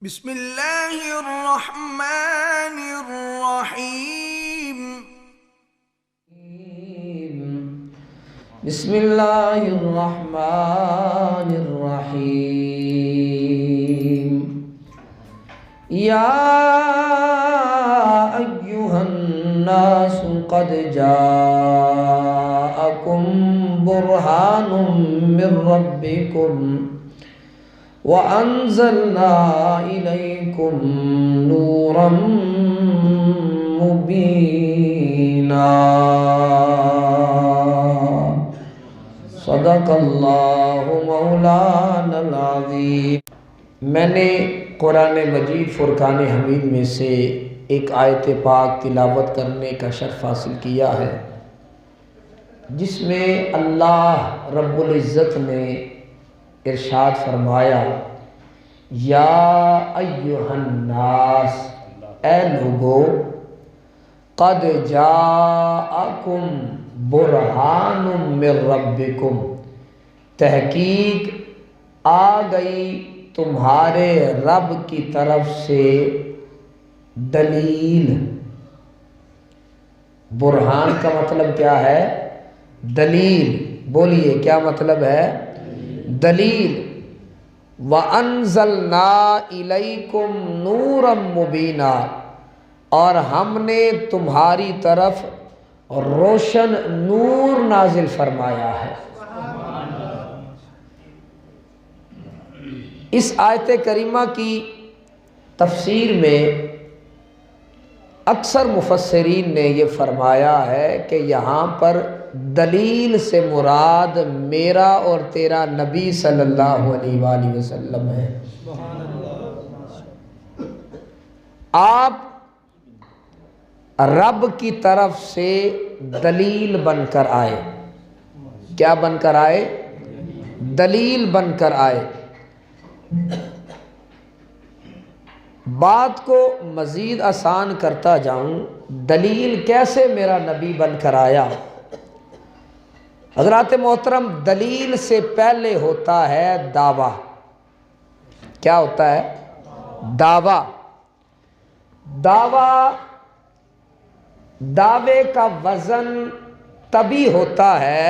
بسم اللہ الرحمن الرحیم بسم اللہ الرحمن الرحیم یا ایہا الناس قد جاءکم برہان من ربکم وَأَنزَلْنَا إِلَيْكُمْ نُورًا مُبِينًا صدق اللہ مولانا العظیم۔ میں نے قرآن مجید فرقان حمید میں سے ایک آیت پاک تلاوت کرنے کا شرف حاصل کیا ہے، جس میں اللہ رب العزت نے ارشاد فرمایا، یا ایہا الناس، اے لوگو، قد جاءکم برہان من ربکم، تحقیق آ گئی تمہارے رب کی طرف سے دلیل۔ برہان کا مطلب کیا ہے؟ دلیل۔ بولیے کیا مطلب ہے؟ دلیل۔ وَأَنزَلْنَا إِلَيْكُمْ نُورًا مُبِينًا، اور ہم نے تمہاری طرف روشن نور نازل فرمایا ہے۔ اس آیت کریمہ کی تفسیر میں اکثر مفسرین نے یہ فرمایا ہے کہ یہاں پر دلیل سے مراد میرا اور تیرا نبی صلی اللہ علیہ وآلہ وسلم ہے۔ آپ رب کی طرف سے دلیل بن کر آئے۔ کیا بن کر آئے؟ دلیل بن کر آئے۔ بات کو مزید آسان کرتا جاؤں، دلیل کیسے میرا نبی بن کر آیا؟ حضرات محترم، دلیل سے پہلے ہوتا ہے دعویٰ۔ کیا ہوتا ہے؟ دعویٰ۔ دعوے کا وزن تبھی ہوتا ہے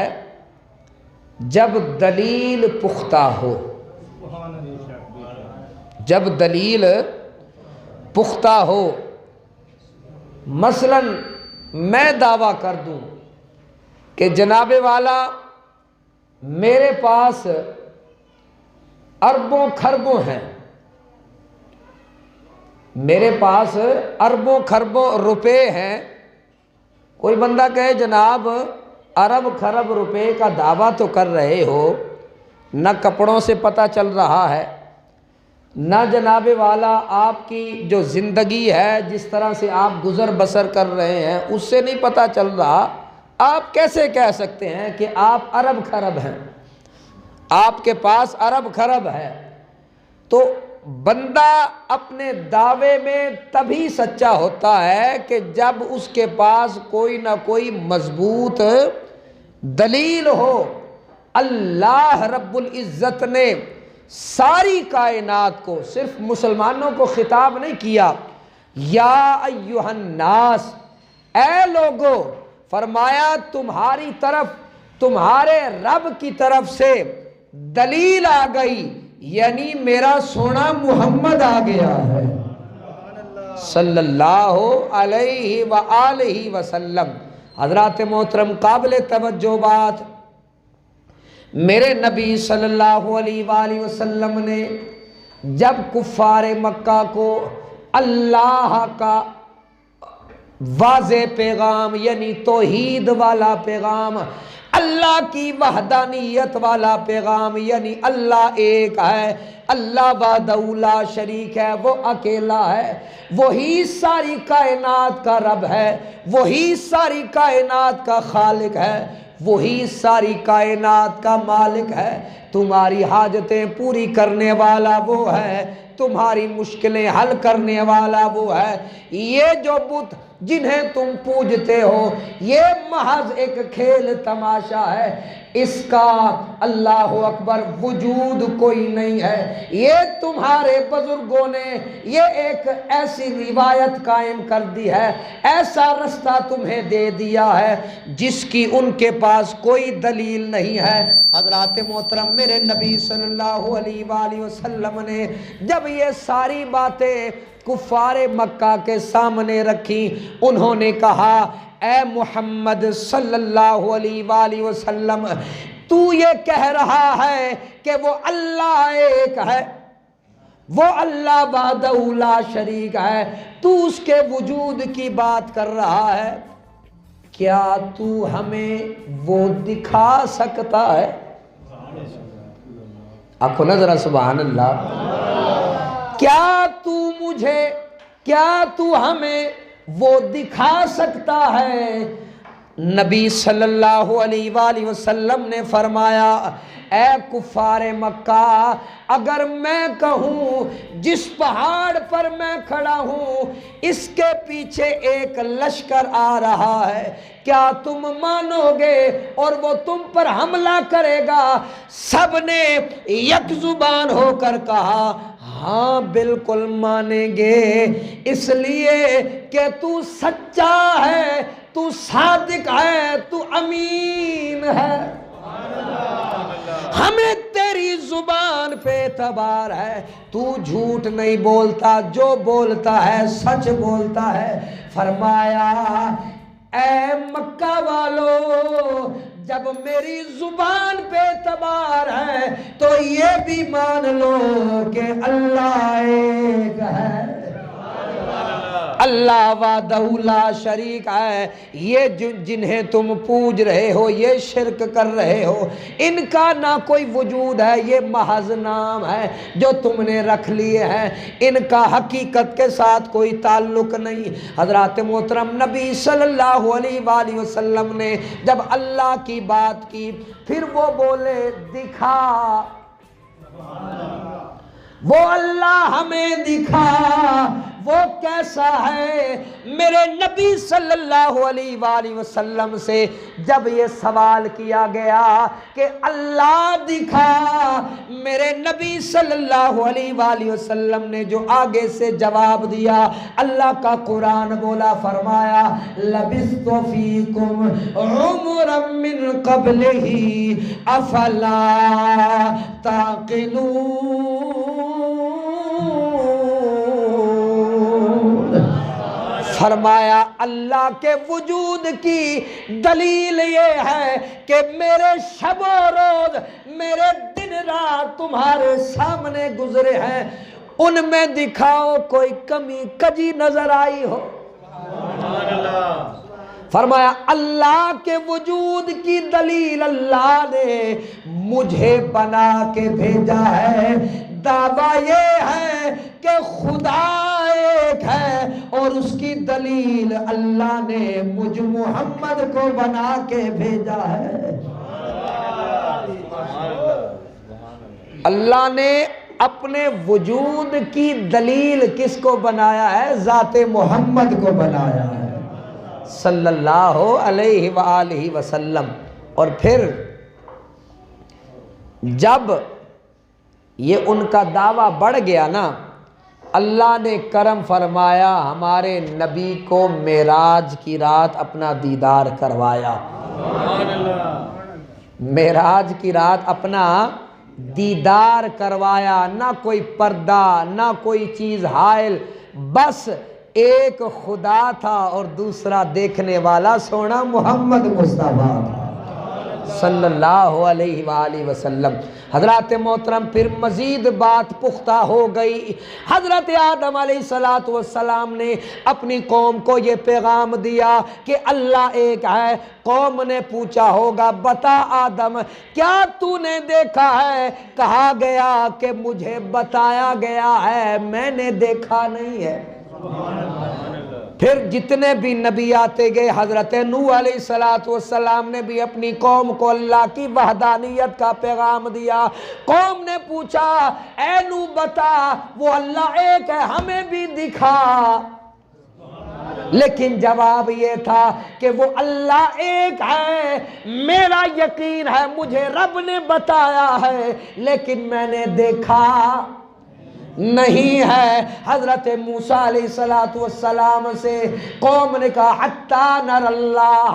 جب دلیل پختہ ہو۔ جب دلیل پختہ ہو، مثلا میں دعویٰ کر دوں کہ جناب والا میرے پاس اربوں خربوں ہیں، میرے پاس اربوں خربوں روپے ہیں۔ کوئی بندہ کہے جناب ارب خرب روپے کا دعویٰ تو کر رہے ہو، نہ کپڑوں سے پتہ چل رہا ہے، نہ جناب والا آپ کی جو زندگی ہے، جس طرح سے آپ گزر بسر کر رہے ہیں اس سے نہیں پتہ چل رہا، آپ کیسے کہہ سکتے ہیں کہ آپ ارب خرب ہیں، آپ کے پاس ارب خرب ہے؟ تو بندہ اپنے دعوے میں تبھی سچا ہوتا ہے کہ جب اس کے پاس کوئی نہ کوئی مضبوط دلیل ہو۔ اللہ رب العزت نے ساری کائنات کو، صرف مسلمانوں کو خطاب نہیں کیا، یا ایہا الناس، اے لوگو، فرمایا تمہاری طرف، تمہارے رب کی طرف سے دلیل آ گئی، یعنی میرا سونا محمد آ گیا ہے صلی اللہ علیہ وآلہ وسلم۔ حضرات محترم، قابل توجہ بات، میرے نبی صلی اللہ علیہ وآلہ وسلم نے جب کفار مکہ کو اللہ کا واضح پیغام، یعنی توحید والا پیغام، اللہ کی وحدانیت والا پیغام، یعنی اللہ ایک ہے، اللہ وحدہ لا شریک ہے، وہ اکیلا ہے، وہی ساری کائنات کا رب ہے، وہی ساری کائنات کا خالق ہے، وہی ساری کائنات کا مالک ہے، تمہاری حاجتیں پوری کرنے والا وہ ہے، تمہاری مشکلیں حل کرنے والا وہ ہے۔ یہ جو بت جنہیں تم پوجتے ہو یہ محض ایک کھیل تماشا ہے، اس کا اللہ اکبر وجود کوئی نہیں ہے۔ یہ تمہارے بزرگوں نے یہ ایک ایسی روایت قائم کر دی ہے، ایسا رستہ تمہیں دے دیا ہے جس کی ان کے پاس کوئی دلیل نہیں ہے۔ حضرات محترم، میرے نبی صلی اللہ علیہ وآلہ وسلم نے جب یہ ساری باتیں کفار مکہ کے سامنے رکھی، انہوں نے کہا اے محمد صلی اللہ علیہ وآلہ وسلم، تو یہ کہہ رہا ہے کہ وہ اللہ ایک ہے، وہ اللہ وحدہ لا شریک ہے، تو اس کے وجود کی بات کر رہا ہے، کیا تو ہمیں وہ دکھا سکتا ہے؟ آنکھوں نا ذرا سبحان اللہ، کیا تو ہمیں وہ دکھا سکتا ہے؟ نبی صلی اللہ علیہ وآلہ وسلم نے فرمایا اے کفار مکہ، اگر میں کہوں جس پہاڑ پر میں کھڑا ہوں اس کے پیچھے ایک لشکر آ رہا ہے، کیا تم مانو گے اور وہ تم پر حملہ کرے گا؟ سب نے یک زبان ہو کر کہا ہاں بالکل مانیں گے، اس لیے کہ تو سچا ہے، تو صادق ہے، تو امین ہے، ہمیں تیری زبان پہ اعتبار ہے، تو جھوٹ نہیں بولتا، جو بولتا ہے سچ بولتا ہے۔ فرمایا اے مکہ والو، جب میری زبان پہ اعتبار ہے تو یہ بھی مان لو کہ اللہ ایک ہے، اللہ وحدہ لا شریک ہے۔ یہ جنہیں تم پوج رہے ہو، یہ شرک کر رہے ہو، ان کا نہ کوئی وجود ہے، یہ محض نام ہے جو تم نے رکھ لیے ہیں، ان کا حقیقت کے ساتھ کوئی تعلق نہیں۔ حضرات محترم، نبی صلی اللہ علیہ وآلہ وسلم نے جب اللہ کی بات کی، پھر وہ بولے دکھا، وہ اللہ ہمیں دکھا، وہ کیسا ہے؟ میرے نبی صلی اللہ علیہ وآلہ وسلم سے جب یہ سوال کیا گیا کہ اللہ دکھا، میرے نبی صلی اللہ علیہ وآلہ وسلم نے جو آگے سے جواب دیا، اللہ کا قرآن بولا، فرمایا لبثت فیکم عمرا من قبلہ افلا تعقلون۔ فرمایا اللہ کے وجود کی دلیل یہ ہے کہ میرے شب و روز، میرے دن رات تمہارے سامنے گزرے ہیں، ان میں دکھاؤ کوئی کمی کجی نظر آئی ہو؟ فرمایا اللہ کے وجود کی دلیل اللہ نے مجھے بنا کے بھیجا ہے، دعویٰ یہ ہے کہ خدا ایک ہے، اور اس کی دلیل اللہ نے مجھ محمد کو بنا کے بھیجا ہے۔ اللہ نے اپنے وجود کی دلیل کس کو بنایا ہے؟ ذات محمد کو بنایا ہے صلی اللہ علیہ وآلہ وسلم۔ اور پھر جب یہ ان کا دعویٰ بڑھ گیا نا، اللہ نے کرم فرمایا، ہمارے نبی کو معراج کی رات اپنا دیدار کروایا، معراج کی رات اپنا دیدار کروایا، نہ کوئی پردہ نہ کوئی چیز حائل، بس ایک خدا تھا اور دوسرا دیکھنے والا سونا محمد مصطفیٰ صلی اللہ علیہ وآلہ وسلم۔ حضرات محترم، پھر مزید بات پختہ ہو گئی۔ حضرت آدم علیہ السلام نے اپنی قوم کو یہ پیغام دیا کہ اللہ ایک ہے۔ قوم نے پوچھا ہوگا بتا آدم کیا تو نے دیکھا ہے؟ کہا گیا کہ مجھے بتایا گیا ہے، میں نے دیکھا نہیں ہے۔ پھر جتنے بھی نبی آتے گئے، حضرت نوح علیہ السلام نے بھی اپنی قوم کو اللہ کی وحدانیت کا پیغام دیا۔ قوم نے پوچھا اے نوح بتا وہ اللہ ایک ہے، ہمیں بھی دکھا، لیکن جواب یہ تھا کہ وہ اللہ ایک ہے، میرا یقین ہے، مجھے رب نے بتایا ہے، لیکن میں نے دیکھا نہیں ہے۔ حضرت موسیٰ علیہ السلام سے قوم نے کہا حتیٰ نر اللہ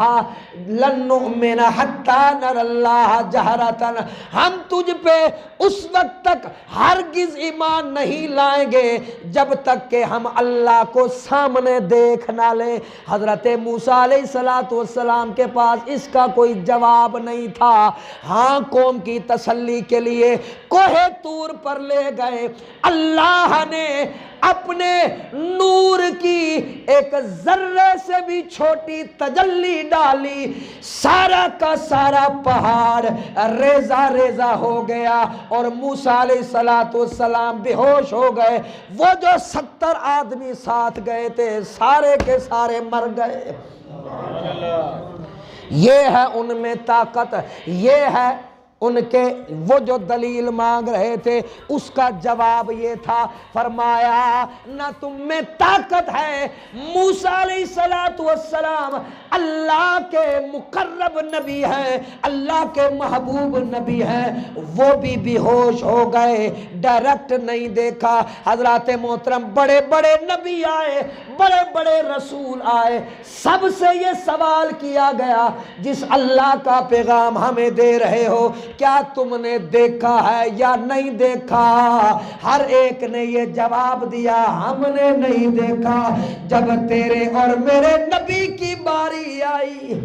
لن نؤمن حتیٰ نر اللہ جہرتاً، ہم تجھ پہ اس وقت تک ہرگز ایمان نہیں لائیں گے جب تک کہ ہم اللہ کو سامنے دیکھ نہ لیں۔ حضرت موسیٰ علیہ السلام کے پاس اس کا کوئی جواب نہیں تھا۔ ہاں قوم کی تسلی کے لیے کوہ طور پر لے گئے، اللہ نے اپنے نور کی ایک ذرے سے بھی چھوٹی تجلی ڈالی، سارا کا سارا پہاڑ ریزہ ریزہ ہو گیا اور موسیٰ علیہ السلام بے ہوش ہو گئے۔ وہ جو 70 آدمی ساتھ گئے تھے سارے کے سارے مر گئے۔ یہ ہے ان میں طاقت، یہ ہے ان کے وہ جو دلیل مانگ رہے تھے اس کا جواب یہ تھا، فرمایا نہ تم میں طاقت ہے۔ موسیٰ علیہ السلام اللہ کے مقرب نبی ہیں، اللہ کے محبوب نبی ہیں، وہ بھی بے ہوش ہو گئے، ڈائریکٹ نہیں دیکھا۔ حضرات محترم بڑے بڑے نبی آئے، بڑے بڑے رسول آئے، سب سے یہ سوال کیا گیا جس اللہ کا پیغام ہمیں دے رہے ہو کیا تم نے دیکھا ہے یا نہیں دیکھا؟ ہر ایک نے یہ جواب دیا ہم نے نہیں دیکھا۔ جب تیرے اور میرے نبی کی باری آئی،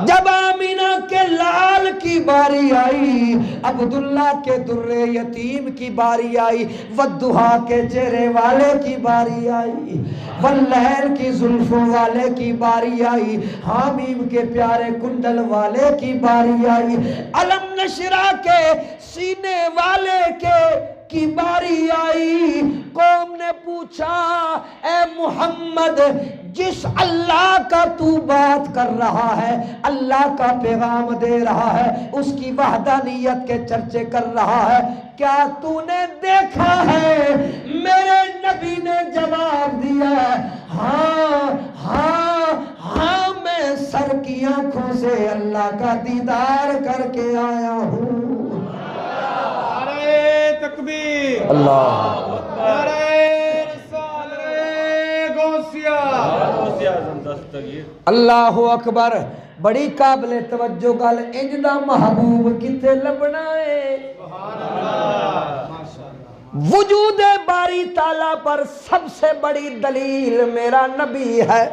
جب آمینہ کے لال کی باری آئی، عبداللہ کے در یتیم کی باری آئی، والضحیٰ کے چہرے والے کی باری آئی، واللیل کی زلفوں والے کی باری آئی، حامیم کے پیارے کنڈل والے کی باری آئی، علم نشرہ کے سینے والے کی باری آئی۔ قوم نے پوچھا اے محمد جس اللہ کا تو بات کر رہا ہے، اللہ کا پیغام دے رہا ہے، اس کی وحدانیت کے چرچے کر رہا ہے، کیا تو نے دیکھا ہے؟ میرے نبی نے جواب دیا ہاں ہاں ہاں، میں سر کی آنکھوں سے اللہ کا دیدار کر کے آیا ہوں۔ نعرہ تکبیر، اللہ نعرہ رسالت، غوثیہ، اللہ اکبر۔ بڑی قابل توجہ گل، انج دا محبوب کتے لبنا ہے؟ وجود باری تعالیٰ پر سب سے بڑی دلیل میرا نبی ہے۔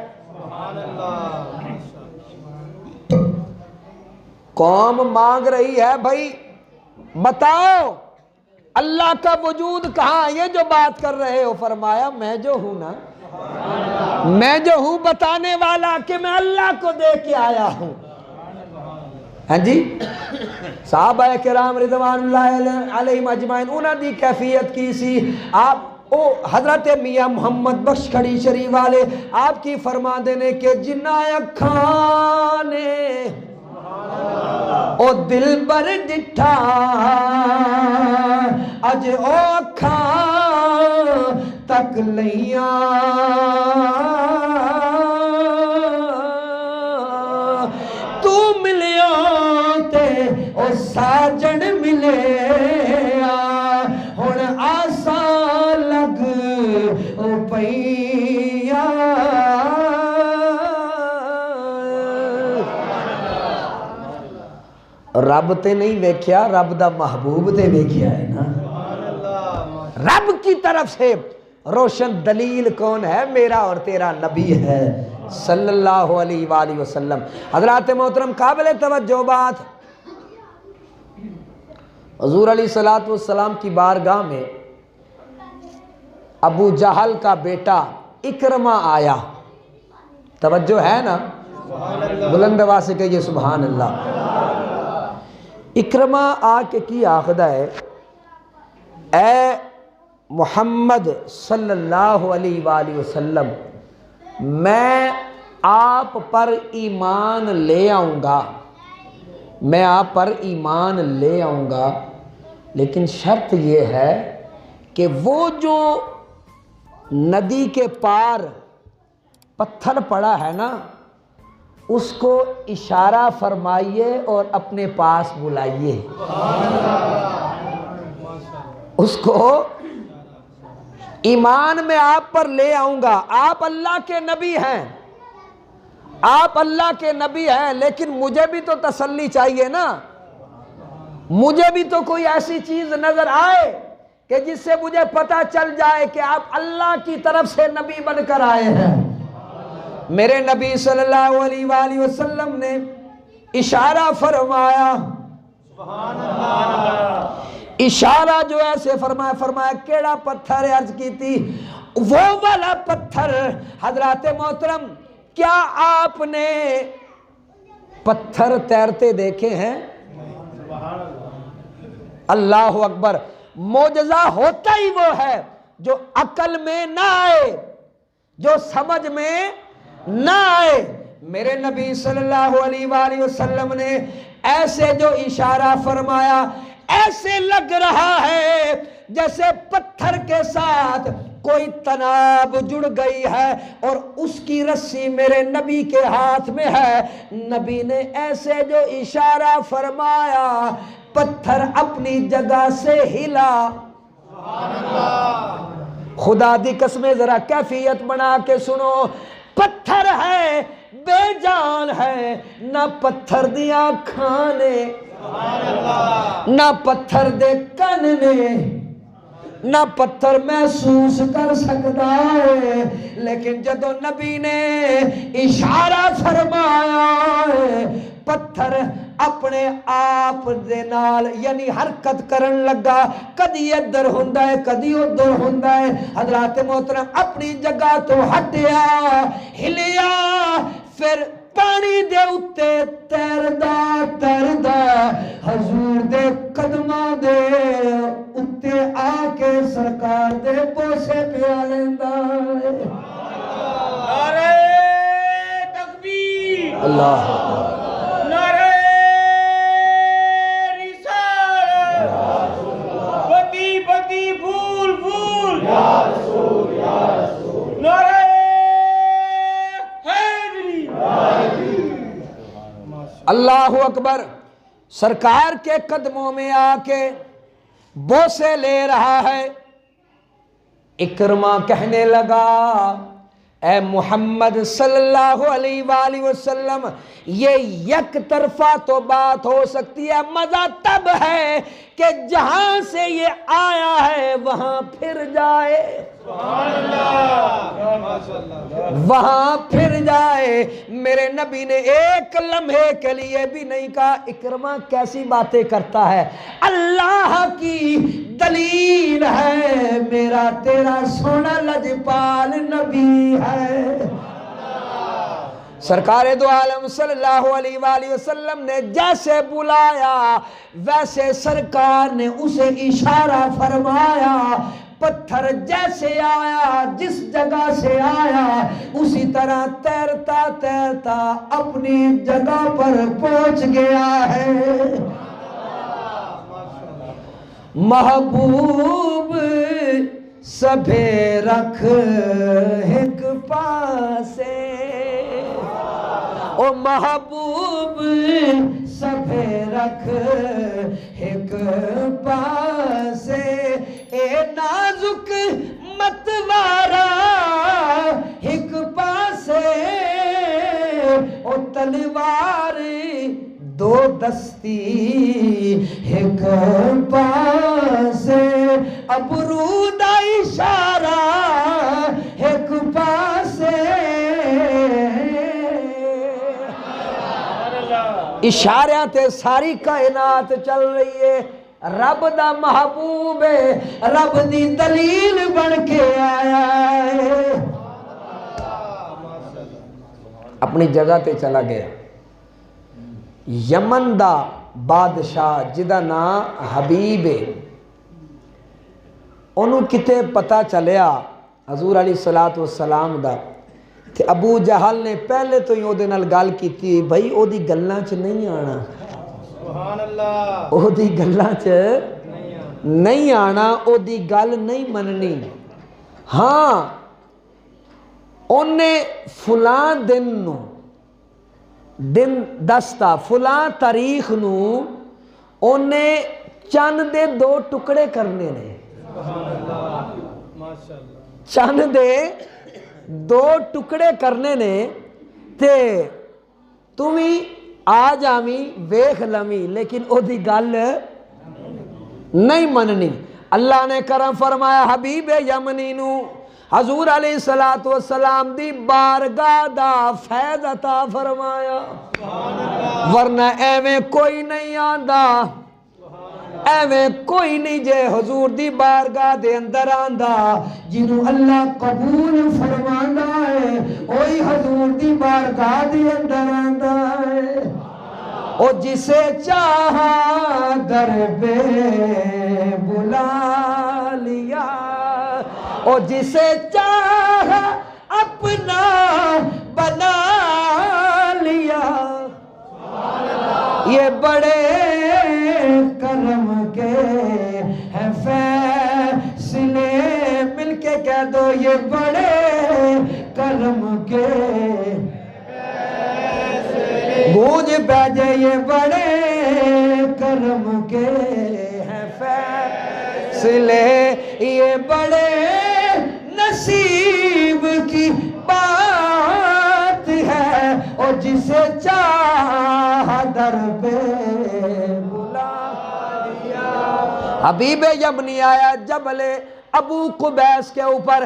قوم مانگ رہی ہے بھائی بتاؤ اللہ کا وجود کہاں؟ یہ جو بات کر رہے ہو، فرمایا میں جو ہوں نا، میں جو ہوں بتانے والا کہ میں اللہ کو دیکھ کے آیا ہوں۔ ہاں جی، صحابہ کرام رضوان اللہ علیہم اجمعین انہاں دی کیفیت کی سی۔ آپ حضرت میاں محمد بخش کھڑی شریف والے آپ کی فرما دینے کہ جنہ اکھاں نے او دل بر ڈٹھا، اج او اکھاں تک لیاں، تو ملیا تے او ساجن ملے، ہن آسان لگ او پئیا۔ رب تے نہیں ویکھیا، رب دا محبوب تے ویکھیا ہے نا۔ رب کی طرف سے روشن دلیل کون ہے؟ میرا اور تیرا نبی ہے صلی اللہ علیہ وآلہ وسلم۔ حضرات محترم قابل توجہ بات، حضور علیہ السلام کی بارگاہ میں ابو جہل کا بیٹا اکرمہ آیا۔ توجہ ہے نا؟ بلند آواز سے کہیے سبحان اللہ۔ اکرمہ آ کے کی آخدہ ہے اے محمد صلی اللہ علیہ وآلہ وسلم، میں آپ پر ایمان لے آؤں گا، میں آپ پر ایمان لے آؤں گا، لیکن شرط یہ ہے کہ وہ جو ندی کے پار پتھر پڑا ہے نا، اس کو اشارہ فرمائیے اور اپنے پاس بلائیے، اس کو ایمان میں آپ پر لے آؤں گا۔ آپ اللہ کے نبی ہیں، آپ اللہ کے نبی ہیں، لیکن مجھے بھی تو تسلی چاہیے نا، مجھے بھی تو کوئی ایسی چیز نظر آئے کہ جس سے مجھے پتہ چل جائے کہ آپ اللہ کی طرف سے نبی بن کر آئے ہیں۔ میرے نبی صلی اللہ علیہ وآلہ وسلم نے اشارہ فرمایا، اشارہ جو ایسے فرمایا کیڑا پتھر ہے؟ عرض کی تھی وہ والا پتھر۔ حضرات محترم، کیا آپ نے پتھر تیرتے دیکھے ہیں؟ اللہ اکبر۔ معجزہ ہوتا ہی وہ ہے جو عقل میں نہ آئے، جو سمجھ میں نہ آئے۔ میرے نبی صلی اللہ علیہ وآلہ وسلم نے ایسے جو اشارہ فرمایا، ایسے لگ رہا ہے جیسے پتھر کے ساتھ کوئی تناب جڑ گئی ہے اور اس کی رسی میرے نبی کے ہاتھ میں ہے۔ نبی نے ایسے جو اشارہ فرمایا، پتھر اپنی جگہ سے ہلا۔ خدا دی قسمیں ذرا کیفیت بنا کے سنو، پتھر ہے بے جان ہے، نہ پتھر دیاں کھانے، نہ پتھر دے کن نے، نہ پتھر محسوس کر سکتا ہے، لیکن جدو نبی نے اشارہ فرمایا ہے، پتھر اپنے آپ دے نال یعنی حرکت کرن لگا، کدی ادھر ہوندا ہے کدی ادھر ہوندا ہے۔ حضرات محترم، اپنی جگہ تو ہٹیا، ہلیا، پھر پانی دے اتے تیردا تیردا حضور دے قدماں دے اتے آ کے سرکار دے بوسے پیا لیندا ہے۔ نعرہ تکبیر، اللہ نعرہ رسالت، بتی بتی پھول پھول، نعرہ حیدری۔ اللہ اکبر۔ سرکار کے قدموں میں آ کے بوسے لے رہا ہے۔ اکرمہ کہنے لگا، اے محمد صلی اللہ علیہ وآلہ وسلم، یہ یک طرفہ تو بات ہو سکتی ہے، مزہ تب ہے کہ جہاں سے یہ آیا ہے وہاں پھر جائے، وہاں پھر جائے۔ میرے نبی نے ایک لمحے کے لیے بھی نہیں کہا اکرمہ کیسی باتیں کرتا ہے، اللہ کی دلیل ہے، میرا تیرا سونا لجپال نبی ہے۔ سرکار دو عالم صلی اللہ علیہ وآلہ وسلم نے جیسے بلایا ویسے سرکار نے اسے اشارہ فرمایا، پتھر جیسے آیا، جس جگہ سے آیا، اسی طرح تیرتا تیرتا اپنی جگہ پر پہنچ گیا ہے۔ محبوب سبھے رکھ ایک پاسے، او محبوب سبھے رکھ ایک پاسے، اے نازک متوارا ایک پاسے، او تلوار دو دستی ایک پاسے، ابرو دا اشارہ ایک پاسے۔ اشاریاں تے ساری کائنات چل رہی ہے، رب دا محبوب ہے، رب دی دلیل بن کے آیا ہے۔ اپنی جگہ تے چلا گیا۔ یمن دا بادشاہ جدا نام حبیب ہے، انہوں کتے پتا چلیا حضور علیہ السلام دا تے ابو جہل نے پہلے تو ہی او دے نال گل کیتی بھائی او دی گلاں چ نہیں آنا، سبحان اللہ، او دی گلاں چ نہیں آنا، او دی گل نہیں مننی۔ ہاں انہیں فلاں دن نو دن دستا فلاں تاریخ نو انہیں چند دے 2 ٹکڑے کرنے نے، چند دے 2 ٹکڑے کرنے نے تے تمہیں آ جاویں ویکھ لویں لیکن او دی گل نہیں مننی۔ اللہ نے کرم فرمایا حبیب یمنی نو حضور علیہ السلام دی بارگاہ دا فیض عطا فرمایا، ورنہ ایویں کوئی نہیں آندا، ایویں کوئی نہیں جے حضور دی بارگاہ دے اندر آندا، جنوں اللہ قبول فرماندا ہے وہی حضور دی بارگاہ دے اندر آندا ہے۔ او جسے چاہا در پہ بلا لیا، او جسے چاہا اپنا بنا لیا، یہ بڑے کرم کے ہیں فیصلے، مل کے کہہ دو یہ بڑے کرم کے گونج بیجے، یہ بڑے کرم کے ہیں فیصلے، یہ بڑے نصیب کی بات ہے، اور جسے چاہ در پہ بلا لیا۔ حبیب یمنی آیا جبل ابو قبیس کے اوپر،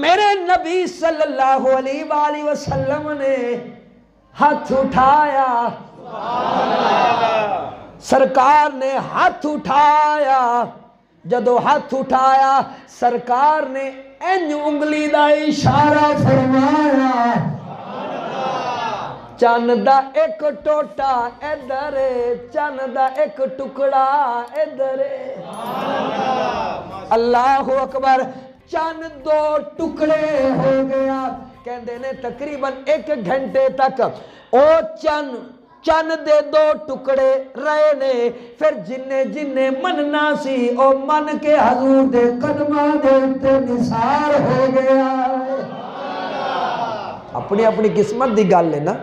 میرے نبی صلی اللہ علیہ وآلہ وسلم نے ہاتھ اٹھایا، سرکار نے ہاتھ اٹھایا، جدو ہاتھ اٹھایا سرکار نے انج انگلی دا اشارہ فرمایا، چند دا ایک ٹوٹا ادھر، چند دا ایک ٹکڑا ادھر، اللہ اکبر، چند 2 ٹکڑے ہو گیا، کہندے نے تقریباً 1 گھنٹے تک او چند دے 2 ٹکڑے رہے نے، پھر جننے مننا سی او من کے حضور دے قدماں دے تے نثار ہو گیا۔ اپنی اپنی قسمت دی گل ہے نا۔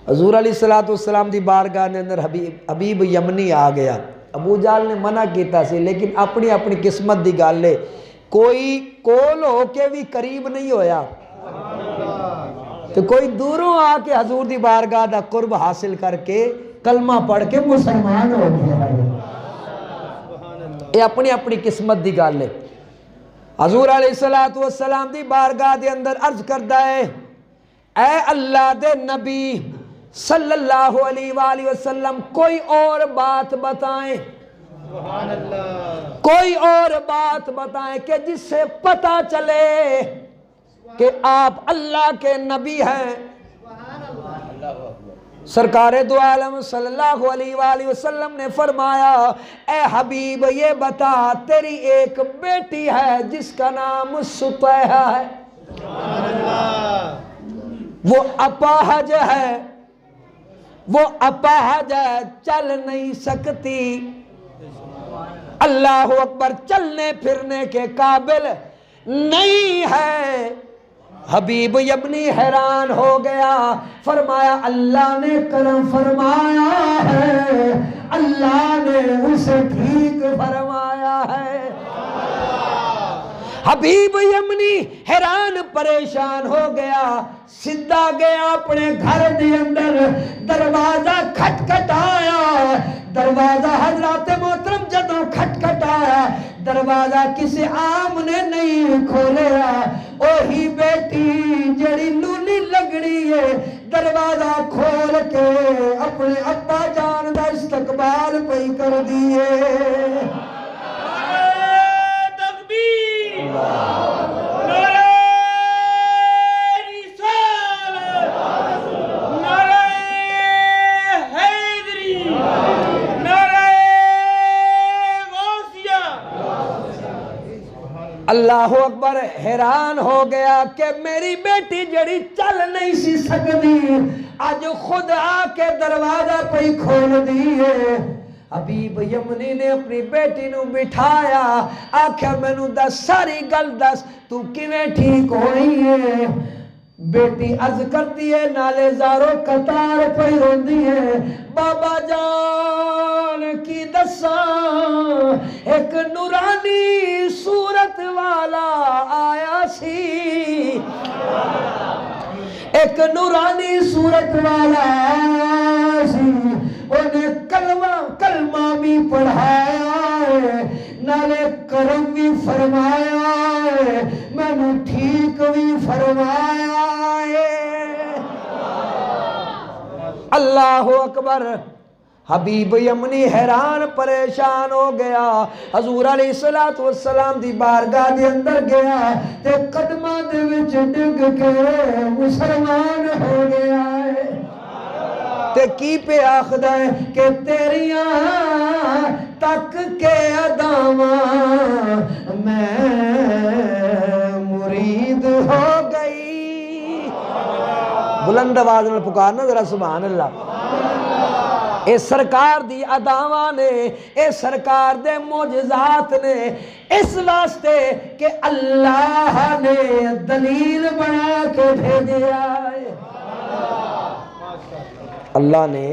حضور علیہ السلام دی بارگاہ نے اندر حبیب یمنی آ گیا، ابو جہل نے منع کیتا سی لیکن اپنی اپنی قسمت دی گل ہے، کوئی کول ہو کے بھی قریب نہیں ہویا تو کوئی دوروں آ کے حضور دی بارگاہ دا قرب حاصل کر کے کلمہ پڑھ کے مسلمان ہو گیا۔ یہ اپنی اپنی قسمت دی گل ہے۔ حضور علیہ السلام دی بارگاہ دے اندر عرض کردا ہے، اے اللہ دے نبی صلی اللہ علیہ وآلہ وسلم کوئی اور بات بتائیں، کوئی اور بات بتائیں کہ جس سے پتہ چلے کہ آپ اللہ کے نبی ہیں۔ سرکار دو عالم صلی اللہ علیہ وآلہ وسلم نے فرمایا، اے حبیب یہ بتا تیری ایک بیٹی ہے جس کا نام سطیحہ ہے، وہ اپاہج ہے، وہ اپاہج ہے، چل نہیں سکتی، اللہ اکبر، چلنے پھرنے کے قابل نہیں ہے۔ حبیب یمنی حیران ہو گیا، فرمایا اللہ نے کرم فرمایا ہے، اللہ نے اسے ٹھیک فرمایا ہے۔ حبیب یمنی حیران پریشان ہو گیا، سدھا گیا اپنے گھر دے اندر، دروازہ کھٹکھٹایا، دروازہ حضرات محترم جدوں کھٹکھٹایا، دروازہ کسی عام نے نہیں کھولیا، اوہی بیٹی جڑی لولی لگڑی ہے دروازہ کھول کے اپنے ابا جان دا استقبال پئی کر دیے۔ اللہ اکبر حیران ہو گیا کہ میری بیٹی جڑی چل نہیں سی سکتی آج خود آ کے دروازہ پہ ہی کھول دیئے حبیب یمنی نے اپنی بیٹی نو بٹھایا آکھیا مینوں دس ساری گل دس تو کیویں ٹھیک ہوئی ہے بیٹی عرض کرتی ہے نالے زارو قطار پہ روندی ہے بابا جان کی دساں ایک نورانی صورت والا آیا سی ایک نورانی صورت والا آیا سی انہیں کلمہ بھی پڑھایا ہے نالے کرم بھی فرمایا ہے میں نے ٹھیک بھی فرمایا ہے اللہ اکبر حبیب یمنی حیران پریشان ہو گیا حضور علیہ السلام دی بارگاہ دے اندر گیا تے قدماں دے وچ ڈگ کے مسلمان ہو گیا ہے تے کی پہ آخدہ ہے کہ تیریاں تک کے اداواں میں مرید ہو گئی بلند آواز میں پکارنا ذرا سبحان اللہ اے سرکار دی اداواں نے اے سرکار دے معجزات نے اس واسطے کہ اللہ نے دلیل بنا کے بھیجا ہے اللہ نے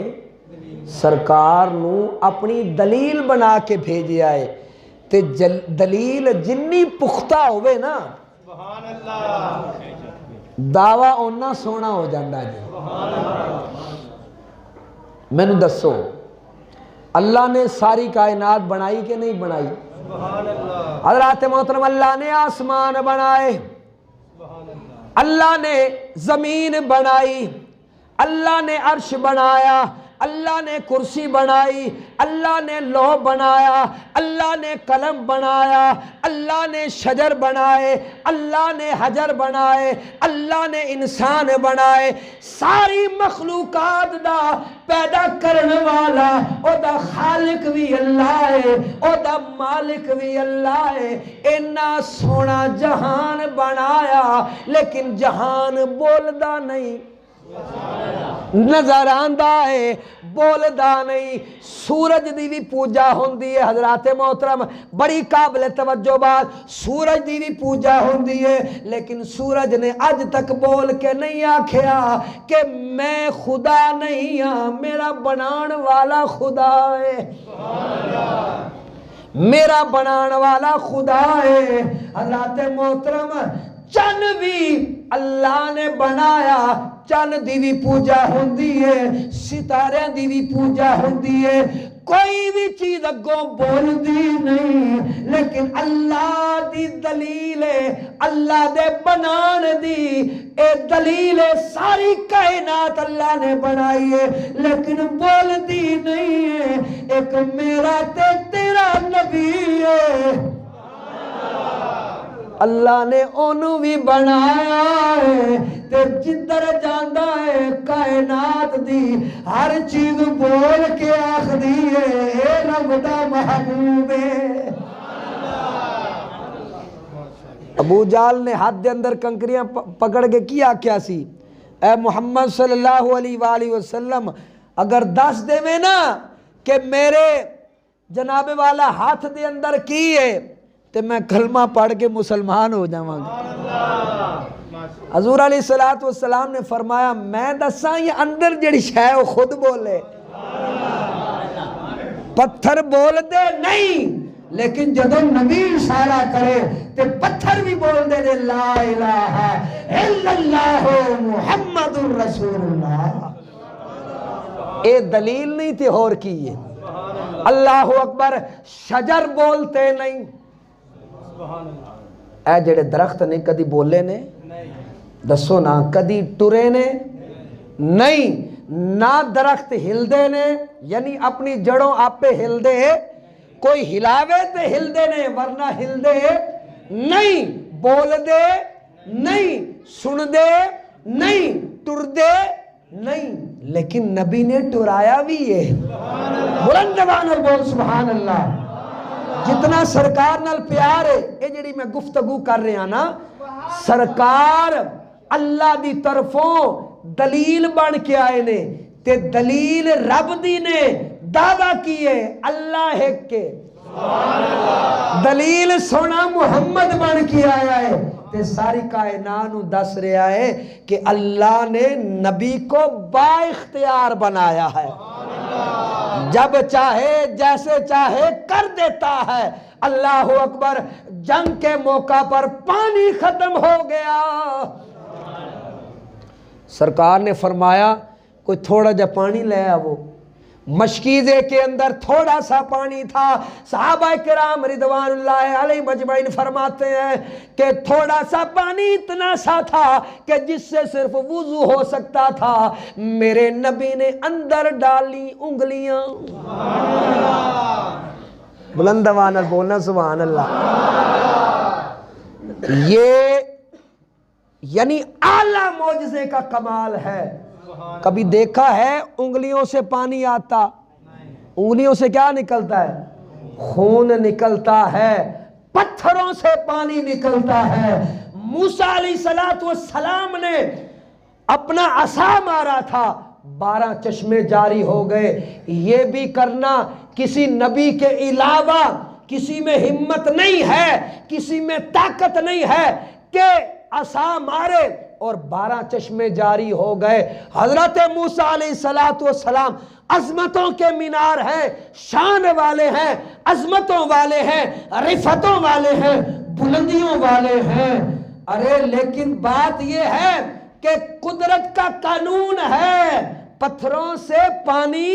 سرکار نو اپنی دلیل بنا کے بھیجیا ہے تے دلیل جنی پختہ ہوئے نا سبحان اللہ دعویٰ اونا سونا ہو جاندہ جی میں نے دسو اللہ نے ساری کائنات بنائی کہ نہیں بنائی سبحان اللہ حضرات محترم اللہ نے آسمان بنائے سبحان اللہ اللہ نے زمین بنائی اللہ نے عرش بنایا اللہ نے کرسی بنائی اللہ نے لوح بنایا اللہ نے قلم بنایا اللہ نے شجر بنائے اللہ نے حجر بنائے اللہ نے انسان بنائے ساری مخلوقات دا پیدا کرنے والا او دا خالق بھی اللہ ہے او دا مالک بھی اللہ ہے اینا سونا جہان بنایا لیکن جہان بولدا نہیں نظر آندہ ہے بولدا نہیں سورج دی بھی پوجا ہوندی ہے حضرات محترم بڑی قابل توجہ بات سورج دی بھی پوجا ہوندی ہے لیکن سورج نے آج تک بول کے نہیں آکھیا کہ میں خدا نہیں ہاں میرا بنان والا خدا ہے میرا بنان والا خدا ہے حضرات محترم چن بھی اللہ نے بنایا چن دی بھی پوجا ہوندی ہے ستارے دی بھی پوجا ہوندی ہے کوئی بھی چیز اگوں بول دی نہیں لیکن اللہ دی دلیل ہے اللہ دے بنان دی اے دلیل ہے ساری کائنات اللہ نے بنائی ہے لیکن بول دی نہیں ہے ایک میرا تے تیرا نبی ہے اللہ نے انہوں بھی بنایا ہے تے جدر جاندہ ہے کائنات دی ہر چیز بول کے آخ دی ہے اے رب دا محبوب ہے ابو جال نے ہاتھ دے اندر کنکریاں پکڑ کے کیا کیا سی اے محمد صلی اللہ علیہ وآلہ وسلم اگر دس دے میں نا کہ میرے جناب والا ہاتھ دے اندر کی ہے تو میں کلمہ پڑھ کے مسلمان ہو جاؤں گا حضور علیہ السلام نے فرمایا میں دساں یہ اندر جڑی شے وہ خود بولے پتھر بول دے نہیں لیکن جدو نبی اشارہ کرے تے پتھر بھی بول دے دے لا الہ الا اللہ محمد الرسول اللہ اے دلیل نہیں تھی اور کی یہ اللہ اکبر شجر بولتے نہیں اے جڑے درخت نے کدی بولے نے دسو نا کدی ٹرے نے نہیں نہ درخت ہل دے نے یعنی اپنی جڑوں آپ پہ ہل دے کوئی ہلاوے تے ہل دے نے ورنہ ہل دے نہیں بول دے نہیں سن دے نہیں ٹر دے نہیں لیکن نبی نے ٹرایا بھی ہے بلند زبان اور بول سبحان اللہ جتنا سرکار نال پیار ہے یہ جڑی میں گفتگو کر رہا نا سرکار اللہ دی طرفوں دلیل بن کے آئے نے تے دلیل رب دی نے دعویٰ کیے اللہ ایک کے دلیل سونا محمد بن کے آیا ہے تے ساری کائنات دس رہا ہے کہ اللہ نے نبی کو با اختیار بنایا ہے جب چاہے جیسے چاہے کر دیتا ہے اللہ اکبر جنگ کے موقع پر پانی ختم ہو گیا سرکار نے فرمایا کوئی تھوڑا جا پانی لے آؤ مشکیزے کے اندر تھوڑا سا پانی تھا صحابہ کرام رضوان اللہ علیہ مجمعین فرماتے ہیں کہ تھوڑا سا پانی اتنا سا تھا کہ جس سے صرف وضو ہو سکتا تھا میرے نبی نے اندر ڈالی انگلیاں بلند آواز نال بولنا سبحان اللہ یہ یعنی اعلیٰ معجزے کا کمال ہے کبھی دیکھا ہے انگلیوں سے پانی آتا انگلیوں سے کیا نکلتا ہے خون نکلتا ہے پتھروں سے پانی نکلتا ہے موسیٰ علیہ السلام نے اپنا عصا مارا تھا 12 چشمے جاری ہو گئے یہ بھی کرنا کسی نبی کے علاوہ کسی میں ہمت نہیں ہے کسی میں طاقت نہیں ہے کہ عصا مارے اور 12 چشمے جاری ہو گئے حضرت موسیٰ علیہ السلام عظمتوں کے مینار ہیں شان والے ہیں عظمتوں والے ہیں رفتوں والے ہیں بلندیوں والے ہیں ارے لیکن بات یہ ہے کہ قدرت کا قانون ہے پتھروں سے پانی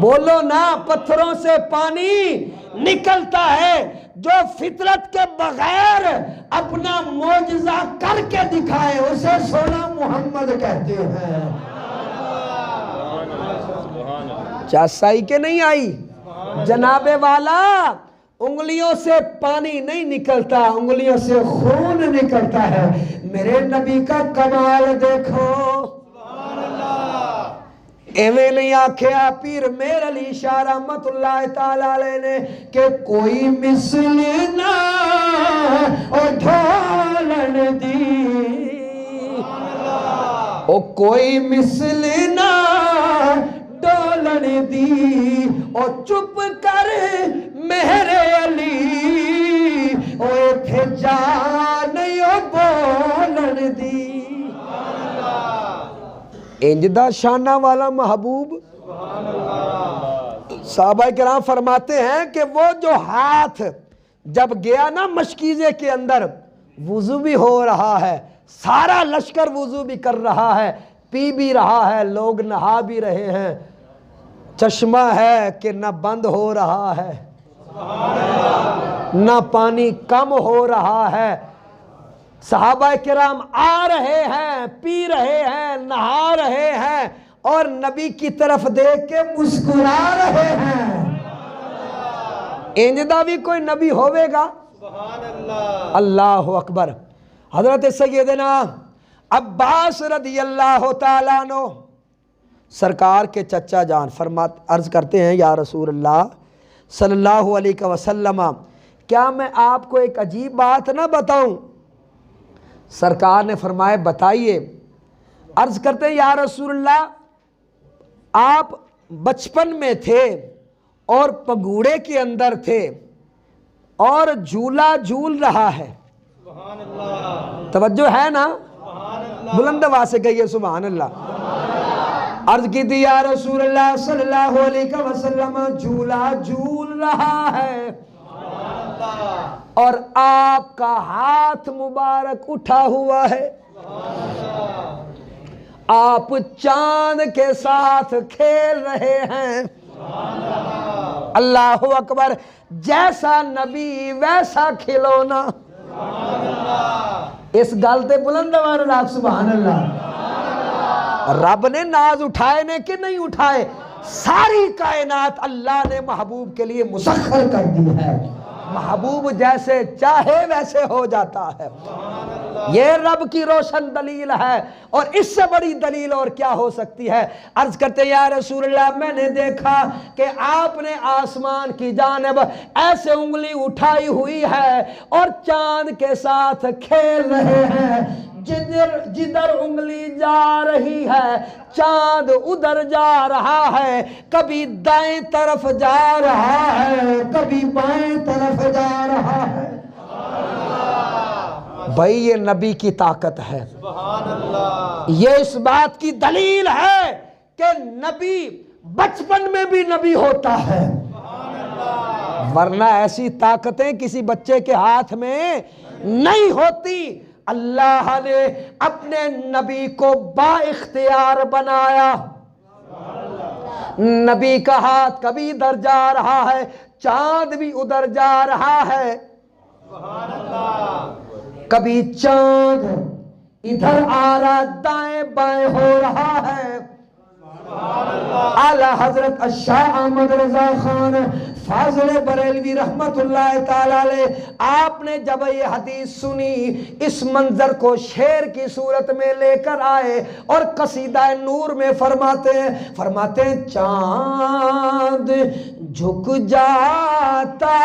بولو نا پتھروں سے پانی نکلتا ہے جو فطرت کے بغیر اپنا معجزہ کر کے دکھائے اسے سونا محمد کہتے ہیں چاسائی کے نہیں آئی جناب والا انگلیوں سے پانی نہیں نکلتا انگلیوں سے خون نکلتا ہے میرے نبی کا کمال دیکھو ایویں نہیں آکھیا پیر میر علی شاہ رحمت اللہ تعالیٰ علیہ نے کہ کوئی مثل نہ او ڈھولن دی او کوئی مثل نہ ڈولن دی او چپ کر میرے علی او ایتھے جان او بولن دی انجدہ شانہ والا محبوب صحابہ کرام فرماتے ہیں کہ وہ جو ہاتھ جب گیا نا مشکیزے کے اندر وضو بھی ہو رہا ہے سارا لشکر وضو بھی کر رہا ہے پی بھی رہا ہے لوگ نہا بھی رہے ہیں چشمہ ہے کہ نہ بند ہو رہا ہے نہ پانی کم ہو رہا ہے صحابہ کرام آ رہے ہیں پی رہے ہیں نہا رہے ہیں اور نبی کی طرف دیکھ کے مسکرا رہے ہیں انجدہ بھی کوئی نبی ہوئے گا اللہ اکبر حضرت سیدنا عباس رضی اللہ تعالیٰ عنہ سرکار کے چچا جان عرض کرتے ہیں یا رسول اللہ صلی اللہ علیہ وسلم کیا میں آپ کو ایک عجیب بات نہ بتاؤں سرکار نے فرمائے بتائیے عرض کرتے ہیں یا رسول اللہ آپ بچپن میں تھے اور پگوڑے کے اندر تھے اور جھولا جھول رہا ہے توجہ ہے نا بلند آواز سے کہیے سبحان اللہ عرض کی تھی یا رسول اللہ صلی اللہ علیہ وسلم جھولا جھول رہا ہے اور آپ کا ہاتھ مبارک اٹھا ہوا ہے آپ چاند کے ساتھ کھیل رہے ہیں اللہ اکبر جیسا نبی ویسا کھلونا اس گلتے بلند آواز سبحان اللہ رب نے ناز اٹھائے نے کہ نہیں اٹھائے ساری کائنات اللہ نے محبوب کے لیے مسخر کر دی ہے محبوب جیسے چاہے ویسے ہو جاتا ہے یہ رب کی روشن دلیل ہے، اور اس سے بڑی دلیل اور کیا ہو سکتی ہے؟ عرض کرتے یا رسول اللہ میں نے دیکھا کہ آپ نے آسمان کی جانب ایسے انگلی اٹھائی ہوئی ہے اور چاند کے ساتھ کھیل رہے ہیں، جدھر انگلی جا رہی ہے چاند ادھر جا رہا ہے، کبھی دائیں طرف جا رہا ہے کبھی بائیں طرف جا رہا ہے۔ بھائی یہ نبی کی طاقت ہے، سبحان اللہ، یہ اس بات کی دلیل ہے کہ نبی بچپن میں بھی نبی ہوتا ہے، ورنہ ایسی طاقتیں کسی بچے کے ہاتھ میں نہیں ہوتی۔ اللہ نے اپنے نبی کو با اختیار بنایا، نبی کا ہاتھ کبھی ادھر جا رہا ہے چاند بھی ادھر جا رہا ہے، سبحان اللہ، کبھی چاند ادھر آ رہا دائیں بائیں ہو رہا ہے۔ اعلیٰ حضرت الشاہ احمد رضا خان فاضل بریلوی رحمت اللہ تعالی علیہ، آپ نے جب یہ حدیث سنی اس منظر کو شعر کی صورت میں لے کر آئے اور قصیدہ نور میں فرماتے ہیں چاند جھک جاتا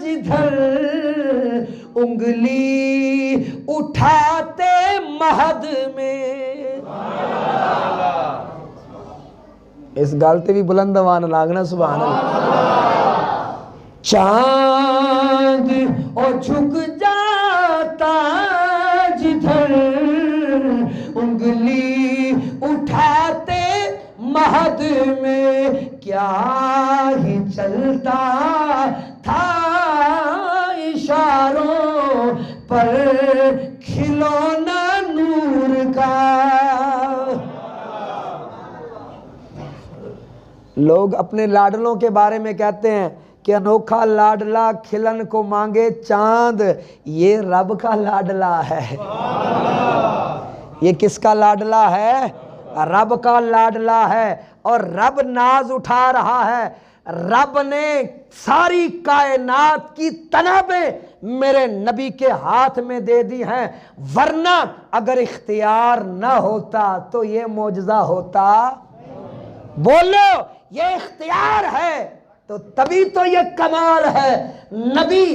جدھر انگلی اٹھاتے مہد میں۔ اس گالتے بھی بلند وان لاگنا سبحان اللہ۔ چاند اور جھک جاتا جدھر انگلی اٹھاتے مہد میں، کیا ہی چلتا تھا اشاروں پر کھلونا نور کا۔ لوگ اپنے لاڈلوں کے بارے میں کہتے ہیں کہ انوکھا لاڈلا کھلن کو مانگے چاند، یہ رب کا لاڈلا ہے۔ یہ کس کا لاڈلا ہے؟ رب کا لاڈلا ہے، اور رب ناز اٹھا رہا ہے۔ رب نے ساری کائنات کی تنابیں میرے نبی کے ہاتھ میں دے دی ہیں، ورنہ اگر اختیار نہ ہوتا تو یہ معجزہ ہوتا؟ بولو، یہ اختیار ہے تو تبھی تو یہ کمال ہے۔ نبی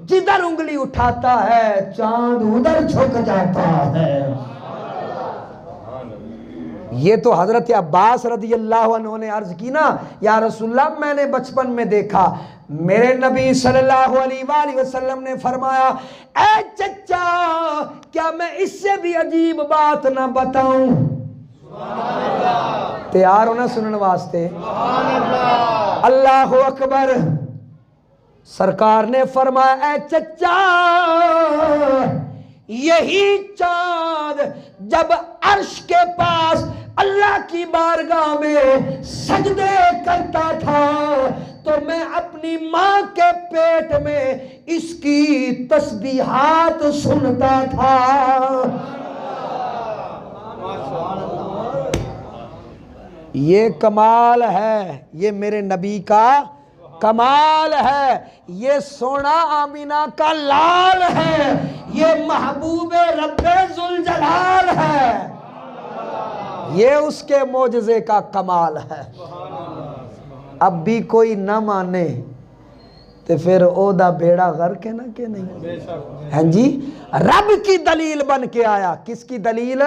جدھر انگلی اٹھاتا ہے چاند ادھر جھک جاتا ہے۔ یہ تو حضرت عباس رضی اللہ عنہ نے عرض کی نا، یا رسول اللہ میں نے بچپن میں دیکھا، میرے نبی صلی اللہ علیہ وآلہ وسلم نے فرمایا اے چچا کیا میں اس سے بھی عجیب بات نہ بتاؤں؟ تیار ہونا سنن واسطے؟ اللہ اکبر۔ سرکار نے فرمایا اے چچا یہی چاند جب عرش کے پاس اللہ کی بارگاہ میں سجدے کرتا تھا تو میں اپنی ماں کے پیٹ میں اس کی تسبیحات سنتا تھا۔ یہ کمال ہے، یہ میرے نبی کا کمال ہے، یہ سونا آمینہ کا لال ہے، یہ محبوب رب ذوالجلال ہے، یہ اس کے معجزے کا کمال ہے۔ اب بھی کوئی نہ مانے تو پھر او دا بیڑا غرق ہے نا کہ نہیں؟ ہاں جی، رب کی دلیل بن کے آیا۔ کس کی دلیل؟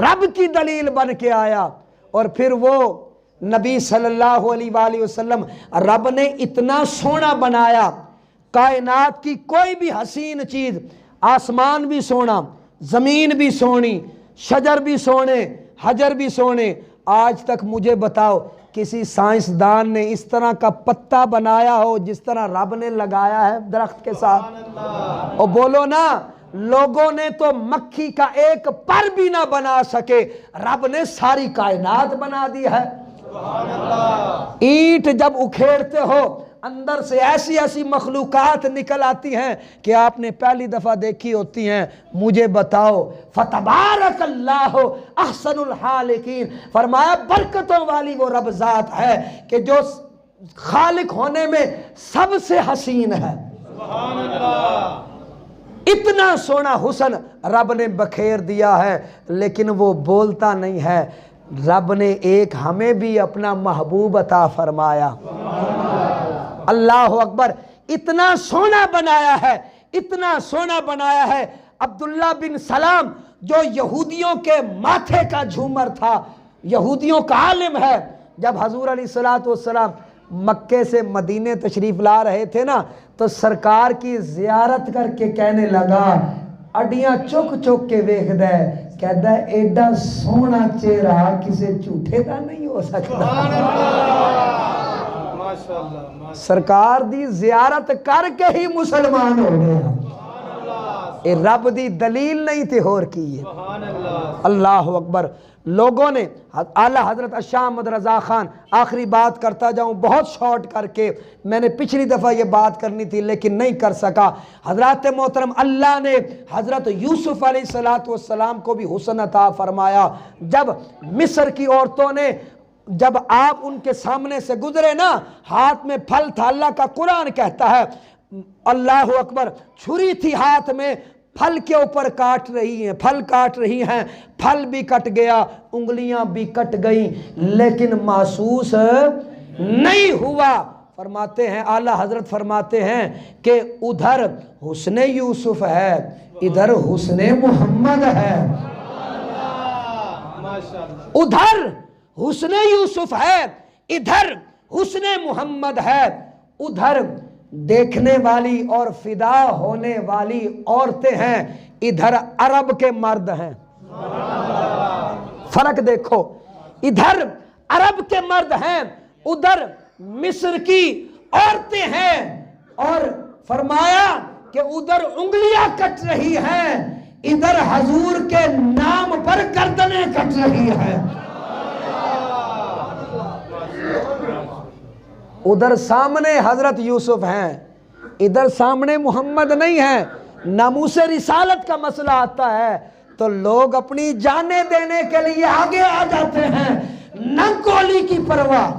رب کی دلیل بن کے آیا، اور پھر وہ نبی صلی اللہ علیہ وآلہ وسلم رب نے اتنا سونا بنایا، کائنات کی کوئی بھی حسین چیز، آسمان بھی سونا، زمین بھی سونی، شجر بھی سونے، حجر بھی سونے۔ آج تک مجھے بتاؤ کسی سائنسدان نے اس طرح کا پتا بنایا ہو جس طرح رب نے لگایا ہے درخت کے ساتھ؟ اور بولو نا، لوگوں نے تو مکھی کا ایک پر بھی نہ بنا سکے، رب نے ساری کائنات بنا دی ہے۔ اینٹ جب اکھیڑتے ہو اندر سے ایسی ایسی مخلوقات نکل آتی ہیں کہ آپ نے پہلی دفعہ دیکھی ہوتی ہیں۔ مجھے بتاؤ، فتبارک اللہ احسن الخالقین، فرمایا برکتوں والی وہ رب ذات ہے کہ جو خالق ہونے میں سب سے حسین ہے۔ اتنا سونا حسن رب نے بکھیر دیا ہے، لیکن وہ بولتا نہیں ہے۔ رب نے ایک ہمیں بھی اپنا محبوب عطا فرمایا۔ اللہ اکبر، اتنا سونا بنایا ہے، اتنا سونا بنایا ہے۔ عبداللہ بن سلام جو یہودیوں کے ماتھے کا جھومر تھا، یہودیوں کا عالم ہے، جب حضور علیہ السلام مکے سے مدینے تشریف لا رہے تھے نا، تو سرکار کی زیارت کر کے کہنے لگا، اڈیاں چک چک کے ویکھ دے، کہتا ہے ایڈا سونا چہرہ کسے جھوٹے دا نہیں ہو سکتا۔ سرکار دی زیارت کر کے ہی مسلمان ہو گئے۔ اے رب دی دلیل نہیں تھی اور کی ہے۔ اللہ اکبر۔ لوگوں نے اعلیٰ حضرت شاہ احمد رضا خان، آخری بات کرتا جاؤں بہت شارٹ کر کے، میں نے پچھلی دفعہ یہ بات کرنی تھی لیکن نہیں کر سکا۔ حضرات محترم، اللہ نے حضرت یوسف علیہ السلام کو بھی حسن عطا فرمایا۔ جب مصر کی عورتوں نے، جب آپ ان کے سامنے سے گزرے نا، ہاتھ میں پھل تھا، اللہ کا قرآن کہتا ہے، اللہ اکبر، چھری تھی ہاتھ میں، پھل کے اوپر کاٹ رہی ہیں، پھل کاٹ رہی ہیں، پھل بھی کٹ گیا، انگلیاں بھی کٹ گئیں، لیکن محسوس نہیں ہوا۔ فرماتے ہیں، اعلیٰ حضرت فرماتے ہیں کہ ادھر حسن یوسف ہے، ادھر حسن محمد ہے۔ ادھر حسن یوسف ہے، ادھر حسن محمد ہے۔ ادھر دیکھنے والی اور فدا ہونے والی عورتیں ہیں، ادھر عرب کے مرد ہیں۔ فرق دیکھو، ادھر عرب کے مرد ہیں، ادھر مصر کی عورتیں ہیں، اور فرمایا کہ ادھر انگلیاں کٹ رہی ہیں، ادھر حضور کے نام پر گردنیں کٹ رہی ہیں۔ ادھر سامنے حضرت یوسف ہیں، ادھر سامنے محمد نہیں ہے۔ ناموس رسالت کا مسئلہ آتا ہے تو لوگ اپنی جانیں دینے کے لیے آگے آ جاتے ہیں، نہ گولی کی پرواہ۔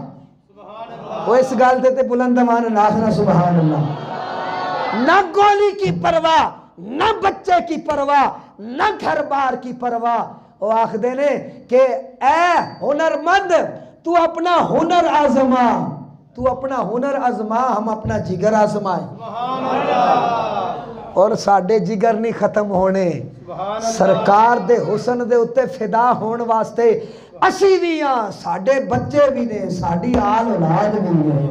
وہ اس گال دیتے بلند مان ناخنا سبحان اللہ۔ نہ گولی کی پرواہ، نہ بچے کی پرواہ، نہ گھر بار کی پرواہ۔ وہ آخ دینے کہ اے ہنرمند، تو اپنا ہنر آزما، تو اپنا ہنر آزما، ہم اپنا جگر آزمائیں۔ اور ساڑھے جگر نہیں ختم ہونے، سرکار دے حسن دے اتے فدا ہون واسطے اسی دیاں، ساڑھے بچے بھی نے، ساڑھی آل اولاد بھی نے۔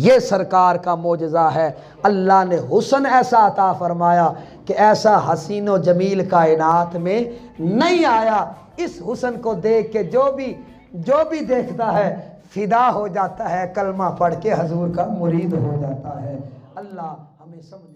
یہ سرکار کا معجزہ ہے۔ اللہ نے حسن ایسا عطا فرمایا کہ ایسا حسین و جمیل کائنات میں نہیں آیا۔ اس حسن کو دیکھ کے جو بھی دیکھتا ہے فدا ہو جاتا ہے، کلمہ پڑھ کے حضور کا مرید ہو جاتا ہے۔ اللہ ہمیں سمجھ